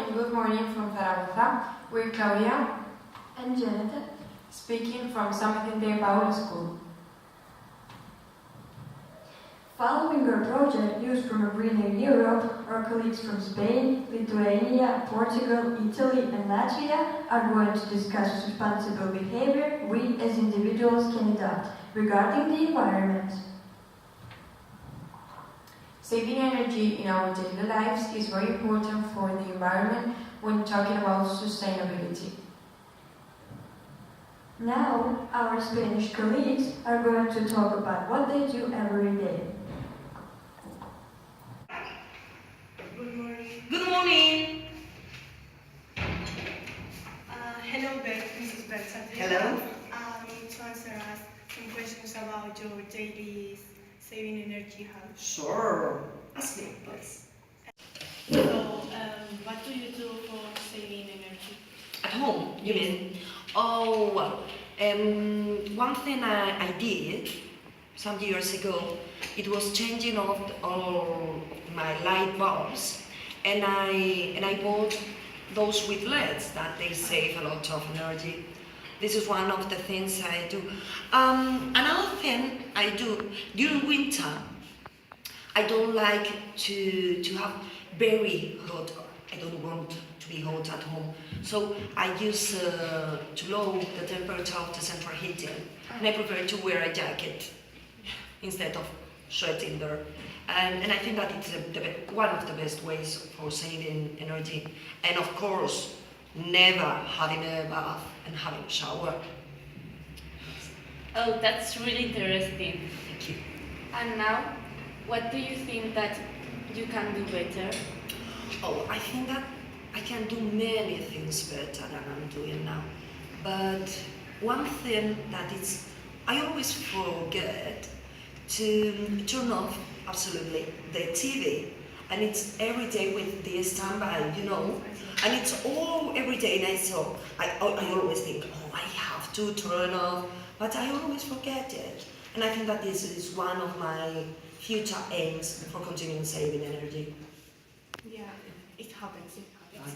and good morning from Zaragoza. We're Claudia and Jonathan, speaking from San Vicente de Paul School. Following our project used from a greener Europe, our colleagues from Spain, Lithuania, Portugal, Italy and Latvia are going to discuss responsible behavior we as individuals can adopt regarding the environment. Saving energy in our daily lives is very important for the environment when talking about sustainability. Now, our Spanish colleagues are going to talk about what they do every day. Good morning. Good morning. Hello, Mrs. Berta. Hello. To answer us some questions about your daily saving energy habits. Sure. Ask me, please. So, what do you do for saving energy? At home, you mean? Oh, well, one thing I did some years ago, it was changing all my light bulbs, and I bought those with LEDs that they save a lot of energy. This is one of the things I do. Another thing I do during winter, I don't like to have very hot. I don't want to be hot at home, so I use to lower the temperature of the central heating, and I prefer to wear a jacket instead of sweating there. And I think that it's one of the best ways for saving energy. And of course, never having a bath and having a shower. Oh, that's really interesting. Thank you. And now, what do you think that you can do better? Oh, I think that I can do many things better than I'm doing now. But one thing that I always forget to turn off absolutely the TV, and it's every day with the standby, and it's all every day, and so I always think, oh, I have to turn off, but I always forget it. And I think that this is one of my future aims for continuing saving energy. Yeah, it happens. It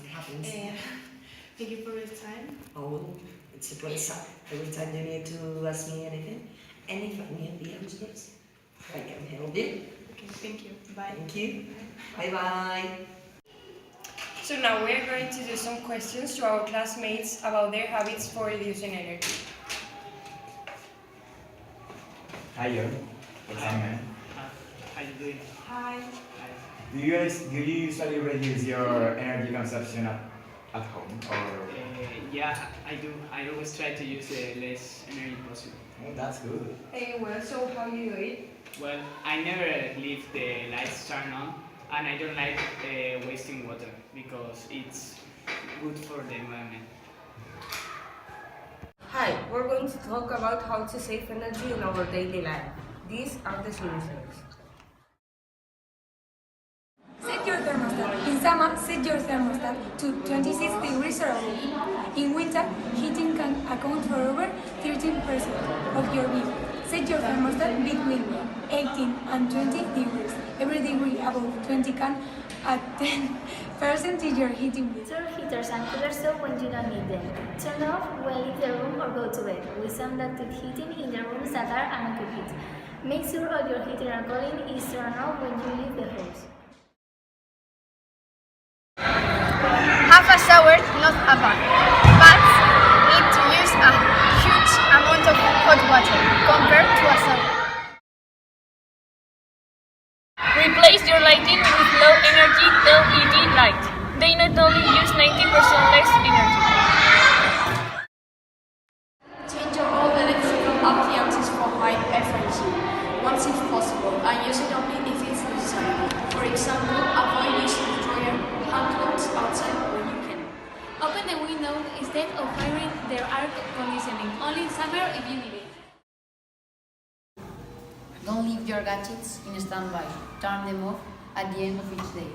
happens. Thank you for your time. Oh, it's a pleasure. Every time you need to ask me anything, and if I need the answers, I can help you. Okay, thank you. Bye. Thank you. Bye-bye. So now we're going to do some questions to our classmates about their habits for reducing energy. Hi, John. What's up, man? How you doing? Hi. Do you usually reduce your energy consumption at home, or? Yeah, I do. I always try to use less energy possible. Oh, that's good. Well, so how do you do it? Well, I never leave the lights turned on, and I don't like wasting water because it's good for the environment. Hi, we're going to talk about how to save energy in our daily life. These are the solutions. Set your thermostat. In summer, set your thermostat to 26 degrees or above. In winter, heating can account for over 13% of your bill. Set your thermostat between 18 and 20 degrees. Every degree above 20 can add 10% to your heating bill. Turn heaters and coolers off when you don't need them. Turn off when leave the room or go to bed. We some ducted heating in the rooms that are unoccupied. Make sure all your heating and cooling is turned off when you leave the house. Have a shower, not a bath. Baths need to use a huge amount of hot water compared to a shower. Replace your lighting with low-energy LED light. They not only use 90% less energy. Change your old electrical appliances for high efficiency, once if possible, and use it only if it's necessary. For example, avoid using the dryer hand clothes outside when you can. Open the window instead of firing their air conditioning, only in summer if you need it. Don't leave your gadgets in standby. Turn them off at the end of each day.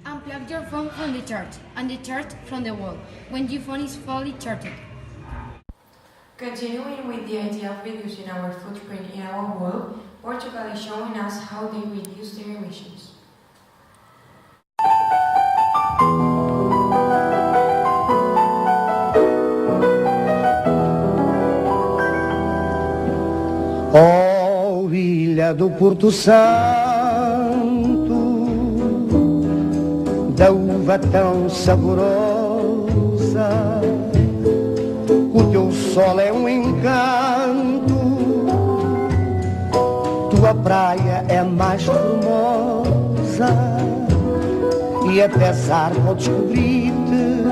Unplug your phone from the charge and the charge from the wall when your phone is fully charged. Continuing with the idea of reducing our footprint in our world, Portugal is showing us how they reduce their emissions. Ó ilha do Porto Santo, da uva tão saborosa, o teu sol é um encanto, tua praia é mais formosa, e até zarpa ao descobrir-te,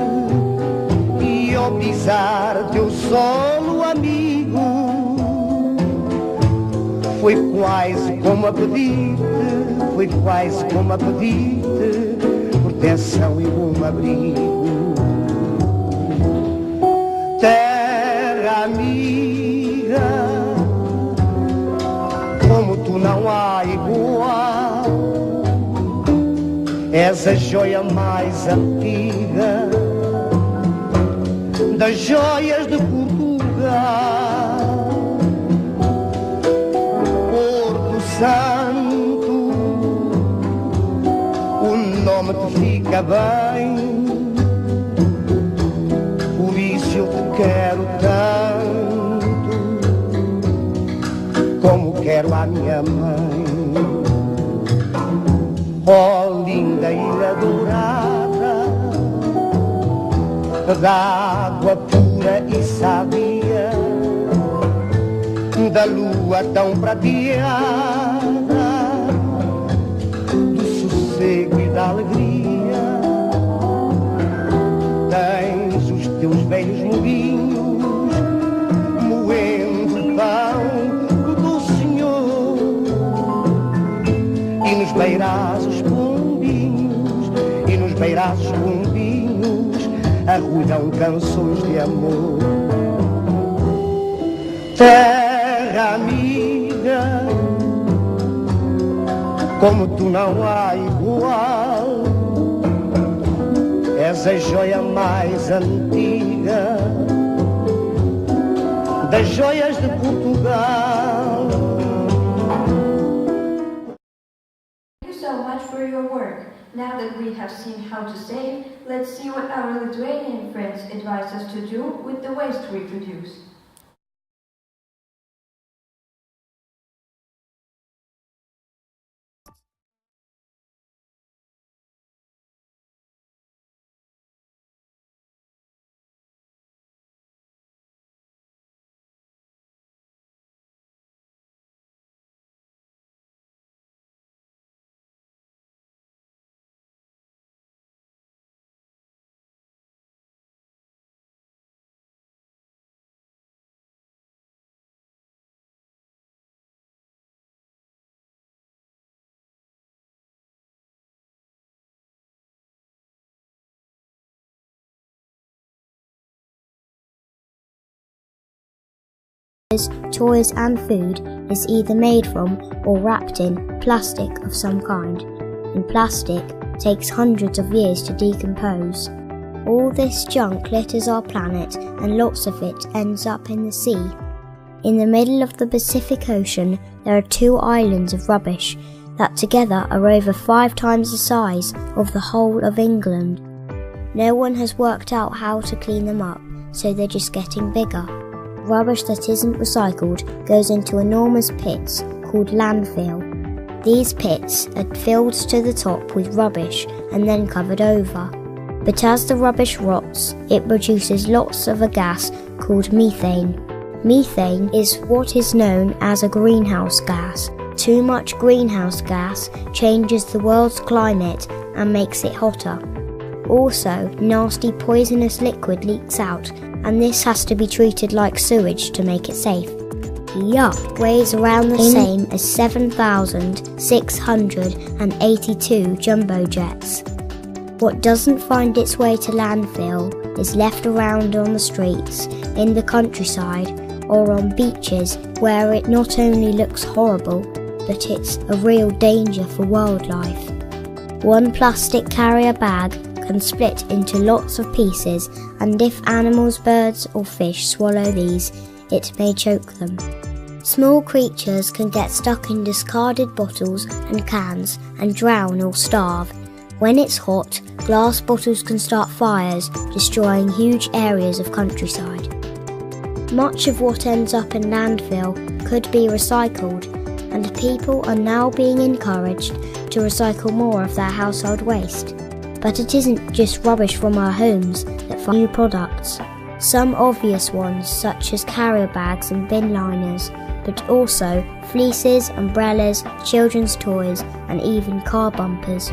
e ao pisar teu solo amigo, foi quase como a pedir-te, foi quase como a pedir-te proteção e um abrigo. Terra amiga, como tu não há igual, és a joia mais antiga das joias de Portugal. Santo, o nome te fica bem, por isso eu te quero tanto, como quero a minha mãe. Ó linda ilha dourada, da água pura e sabia, da lua tão prateada, do sossego e da alegria, tens os teus velhos moinhos, moendo pão do Senhor, e nos beirás os pombinhos, e nos beirás os pombinhos, arrulham canções de amor. Terra amiga, como tu não há igual, és a joia mais antiga das joias de Portugal. Thank you so much for your work. Now that we have seen how to save, let's see what our Lithuanian friends advise us to do with the waste we produce. Toys and food is either made from or wrapped in plastic of some kind, and plastic takes hundreds of years to decompose. All this junk litters our planet, and lots of it ends up in the sea. In the middle of the Pacific Ocean there are 2 islands of rubbish that together are over 5 times the size of the whole of England. No one has worked out how to clean them up, so they're just getting bigger. Rubbish that isn't recycled goes into enormous pits called landfill. These pits are filled to the top with rubbish and then covered over. But as the rubbish rots, it produces lots of a gas called methane. Methane is what is known as a greenhouse gas. Too much greenhouse gas changes the world's climate and makes it hotter. Also, nasty poisonous liquid leaks out, and this has to be treated like sewage to make it safe. Yuck! Weighs around the same as 7,682 jumbo jets. What doesn't find its way to landfill is left around on the streets, in the countryside, or on beaches where it not only looks horrible, but it's a real danger for wildlife. One plastic carrier bag can split into lots of pieces, and if animals, birds or fish swallow these, it may choke them. Small creatures can get stuck in discarded bottles and cans and drown or starve. When it's hot, glass bottles can start fires, destroying huge areas of countryside. Much of what ends up in landfill could be recycled, and people are now being encouraged to recycle more of their household waste. But it isn't just rubbish from our homes that find new products. Some obvious ones, such as carrier bags and bin liners, but also fleeces, umbrellas, children's toys, and even car bumpers.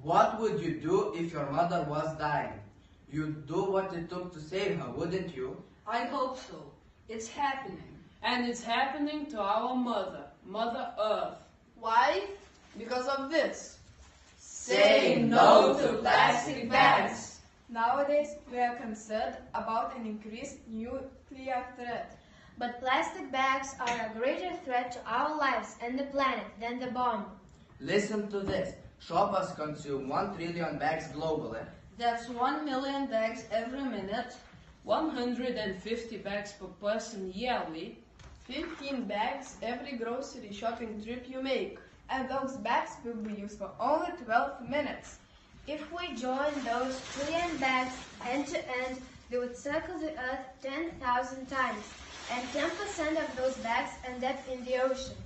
What would you do if your mother was dying? You'd do what it took to save her, wouldn't you? I hope so. It's happening. And it's happening to our mother, Mother Earth. Why? Because of this. Say no to plastic bags. Nowadays, we are concerned about an increased nuclear threat. But plastic bags are a greater threat to our lives and the planet than the bomb. Listen to this. Shoppers consume 1 trillion bags globally. That's 1 million bags every minute, 150 bags per person yearly, 15 bags every grocery shopping trip you make. And those bags will be used for only 12 minutes. If we join those trillion bags end to end, they would circle the earth 10,000 times, and 10% of those bags end up in the ocean.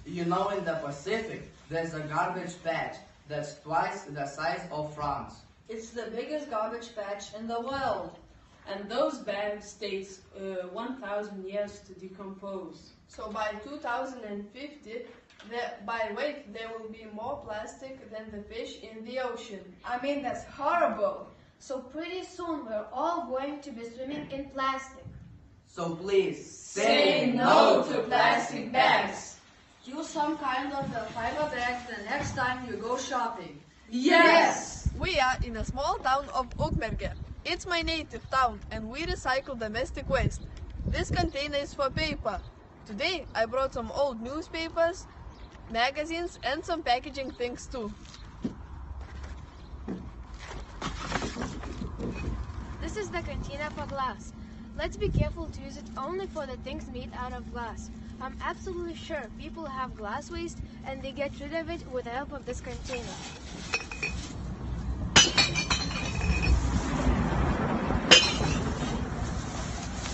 You know, in the Pacific, there's a garbage patch that's twice the size of France. It's the biggest garbage patch in the world. And those bags take 1,000 years to decompose. So by 2050, by weight, there will be more plastic than the fish in the ocean. I mean, that's horrible. So pretty soon we're all going to be swimming in plastic. So please, say no to plastic bags. Use some kind of fiber bags the next time you go shopping. Yes! We are in a small town of Ukmergė. It's my native town, and we recycle domestic waste. This container is for paper. Today I brought some old newspapers, magazines, and some packaging things too. This is the container for glass. Let's be careful to use it only for the things made out of glass. I'm absolutely sure people have glass waste and they get rid of it with the help of this container.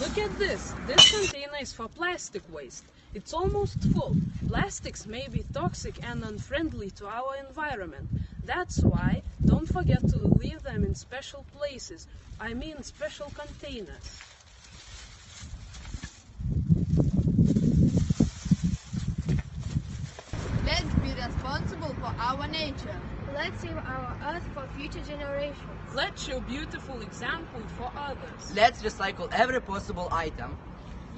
Look at this. This container is for plastic waste. It's almost full. Plastics may be toxic and unfriendly to our environment. That's why don't forget to leave them in special places. I mean special containers. Let's be responsible for our nature. Let's save our Earth for future generations. Let's show beautiful example for others. Let's recycle every possible item.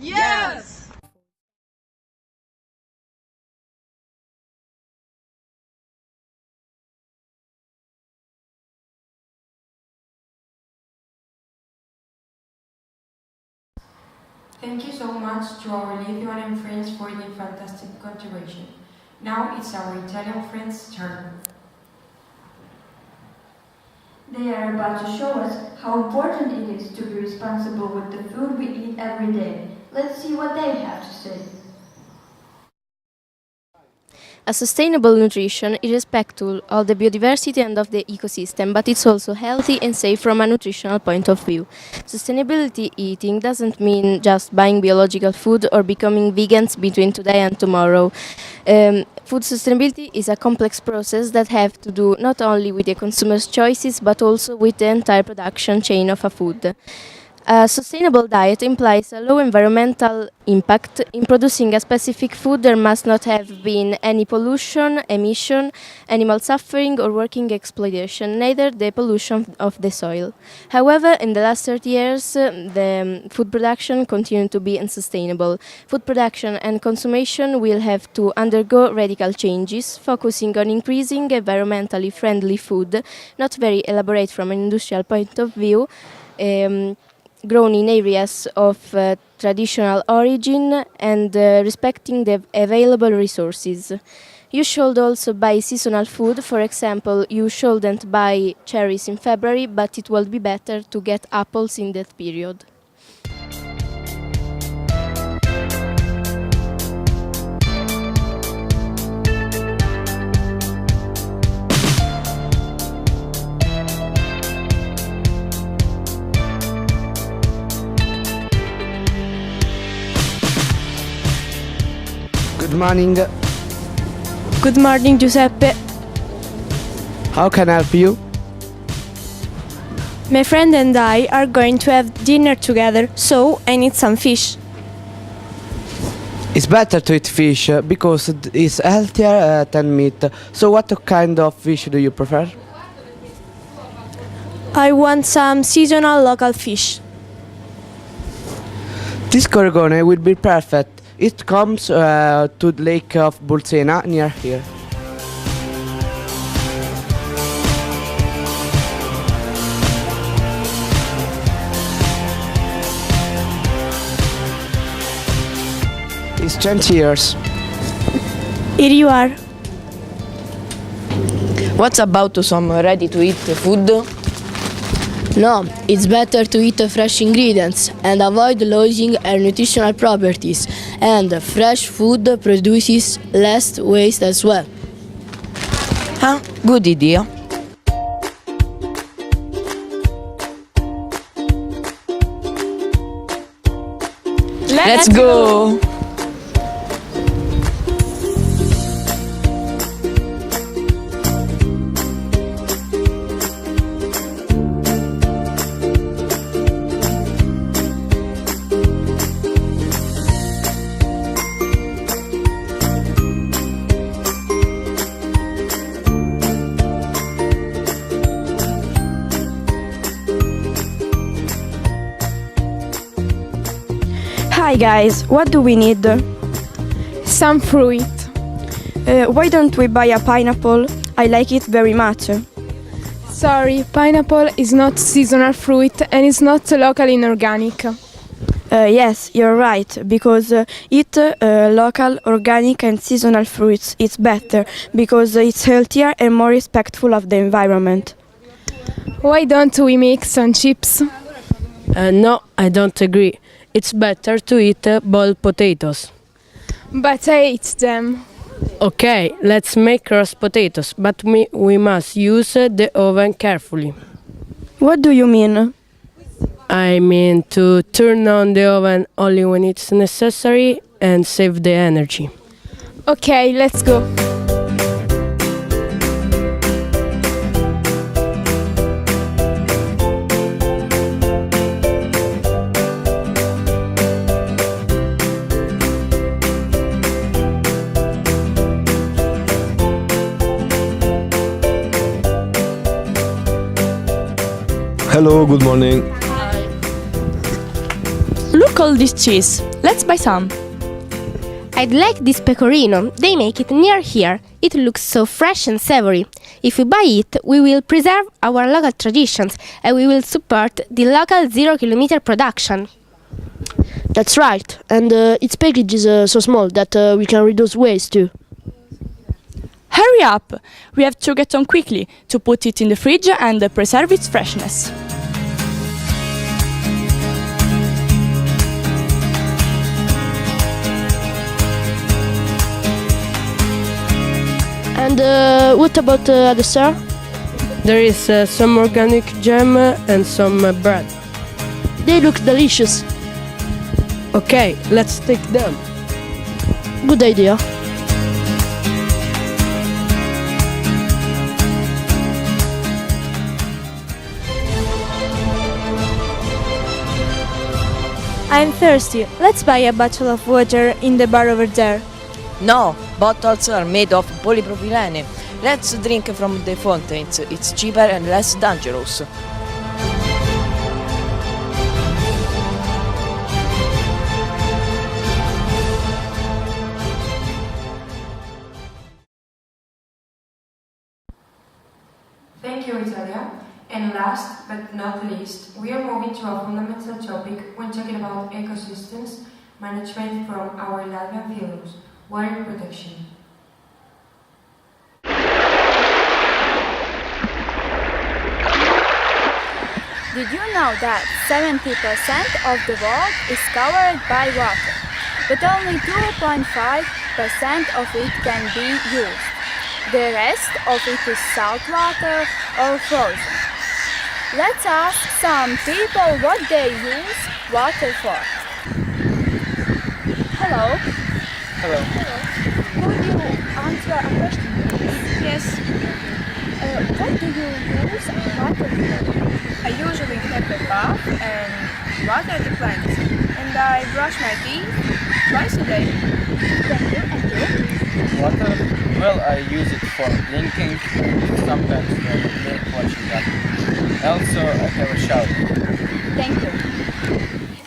Yes! Thank you so much to our Lithuanian friends for the fantastic contribution. Now it's our Italian friends' turn. They are about to show us how important it is to be responsible with the food we eat every day. Let's see what they have to say. A sustainable nutrition is respectful of the biodiversity and of the ecosystem, but it's also healthy and safe from a nutritional point of view. Sustainability eating doesn't mean just buying biological food or becoming vegans between today and tomorrow. Food sustainability is a complex process that has to do not only with the consumer's choices, but also with the entire production chain of a food. A sustainable diet implies a low environmental impact. In producing a specific food, there must not have been any pollution, emission, animal suffering or working exploitation, neither the pollution of the soil. However, in the last 30 years, the food production continued to be unsustainable. Food production and consumption will have to undergo radical changes, focusing on increasing environmentally friendly food, not very elaborate from an industrial point of view, grown in areas of traditional origin and respecting the available resources. You should also buy seasonal food. For example, you shouldn't buy cherries in February, but it will be better to get apples in that period. Good morning. Good morning, Giuseppe. How can I help you? My friend and I are going to have dinner together, so I need some fish. It's better to eat fish because it's healthier than meat. So what kind of fish do you prefer? I want some seasonal local fish. This gorgone will be perfect. It comes to the lake of Bolsena near here. It's 20 years. Here you are. What about some ready-to-eat food? No, it's better to eat fresh ingredients and avoid losing their nutritional properties. And fresh food produces less waste as well. Huh? Good idea. Let's go! Hi guys, what do we need? Some fruit. Why don't we buy a pineapple? I like it very much. Sorry, pineapple is not seasonal fruit and is not local and organic. Yes, you're right, because eat local, organic and seasonal fruits. It's better, because it's healthier and more respectful of the environment. Why don't we make some chips? No, I don't agree. It's better to eat boiled potatoes. But I hate them. Okay, let's make roast potatoes, but we must use the oven carefully. What do you mean? I mean to turn on the oven only when it's necessary and save the energy. Okay, let's go. Hello, good morning. Look all this cheese. Let's buy some. I'd like this pecorino. They make it near here. It looks so fresh and savory. If we buy it, we will preserve our local traditions and we will support the local 0-kilometer production. That's right, and its package is so small that we can reduce waste too. Hurry up! We have to get on quickly to put it in the fridge and preserve its freshness. And what about the dessert? There is some organic jam and some bread. They look delicious. Okay, let's take them. Good idea. I'm thirsty. Let's buy a bottle of water in the bar over there. No, bottles are made of polypropylene. Let's drink from the fountains. It's cheaper and less dangerous. Thank you, Italia. And last but not least, we are moving to a fundamental topic when talking about ecosystems management from our Latvian fellows, water protection. Did you know that 70% of the world is covered by water, but only 2.5% of it can be used? The rest of it is saltwater or frozen. Let's ask some people what they use water for. Hello. Hello. Could you answer a question, please? Yes. What do you use water for? I usually have a bath and water the plants, and I brush my teeth twice a day. Thank you. And you? Water? Well, I use it for drinking, sometimes for washing up. Also, I have a shower. Thank you.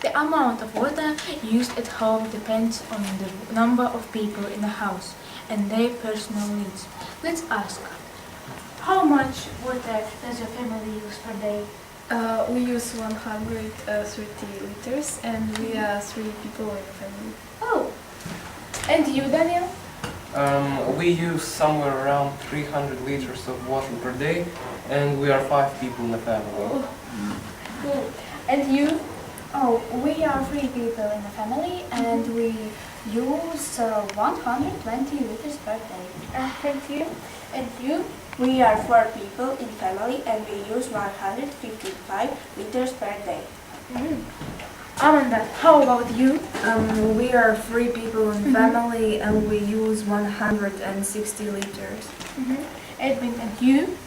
The amount of water used at home depends on the number of people in the house and their personal needs. Let's ask, how much water does your family use per day? We use 130 liters and we are 3 people in the family. Oh, and you, Daniel? We use somewhere around 300 liters of water per day, and we are 5 people in the family. Oh. Cool. And you? Oh, we are 3 people in the family and we use 120 liters per day. Thank you. And you? We are 4 people in family and we use 155 liters per day. Amanda, how about you? We are 3 people in family and we use 160 liters. Edwin, and you?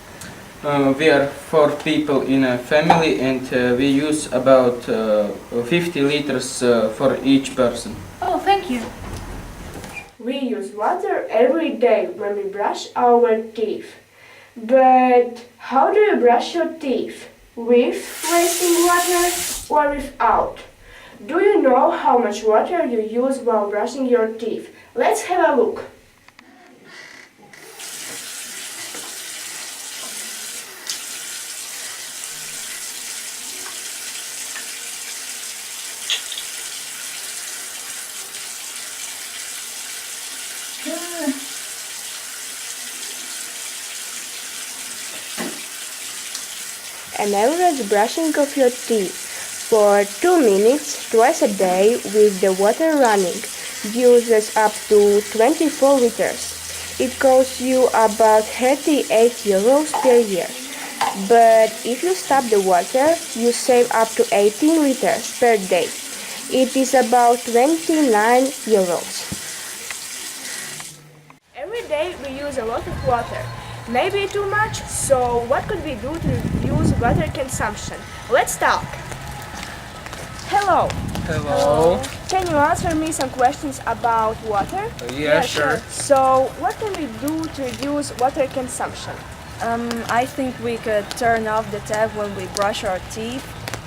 We are 4 people in a family and we use about 50 liters for each person. Oh, thank you. We use water every day when we brush our teeth. But how do you brush your teeth? With wasting water or without? Do you know how much water you use while brushing your teeth? Let's have a look. An average brushing of your teeth for 2 minutes twice a day with the water running uses up to 24 liters. It costs you about 38 euros per year. But if you stop the water, you save up to 18 liters per day. It is about 29 euros. Every day we use a lot of water. Maybe too much, so what could we do to reduce water consumption? Let's talk. Hello. Hello. Can you answer me some questions about water? Yeah, sure. So, what can we do to reduce water consumption? I think we could turn off the tap when we brush our teeth.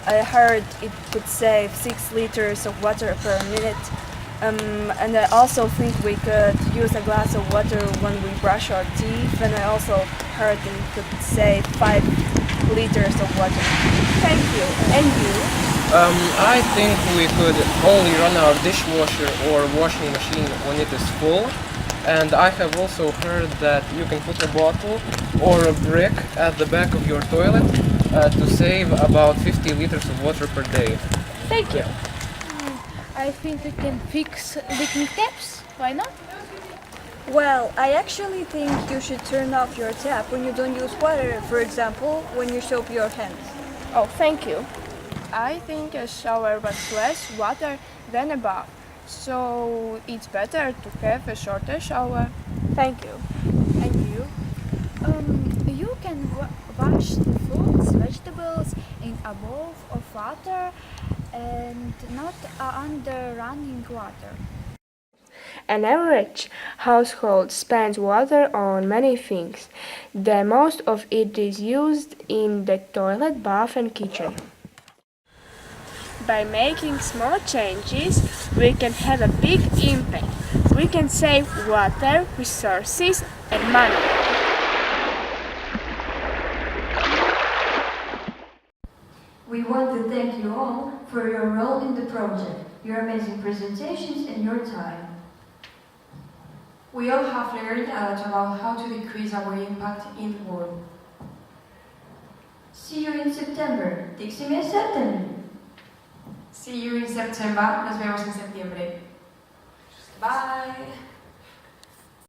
I heard it could save 6 liters of water per minute. And I also think we could use a glass of water when we brush our teeth. And I also heard it could save 5 liters of water. Thank you. And you? I think we could only run our dishwasher or washing machine when it is full. And I have also heard that you can put a bottle or a brick at the back of your toilet to save about 50 liters of water per day. Thank you. I think we can fix leaking taps. Why not? Well, I actually think you should turn off your tap when you don't use water, for example, when you soap your hands. Oh, thank you. I think a shower was less water than a bath, so it's better to have a shorter shower. Thank you. And you? You can wash the fruits, vegetables in a bowl of water and not under running water. An average household spends water on many things. The most of it is used in the toilet, bath and kitchen. By making small changes, we can have a big impact. We can save water, resources and money. We want to thank you all for your role in the project, your amazing presentations and your time. We all have learned a lot about how to decrease our impact in the world. See you in September. Dixime September. See you in September. Nos vemos en septiembre. Bye.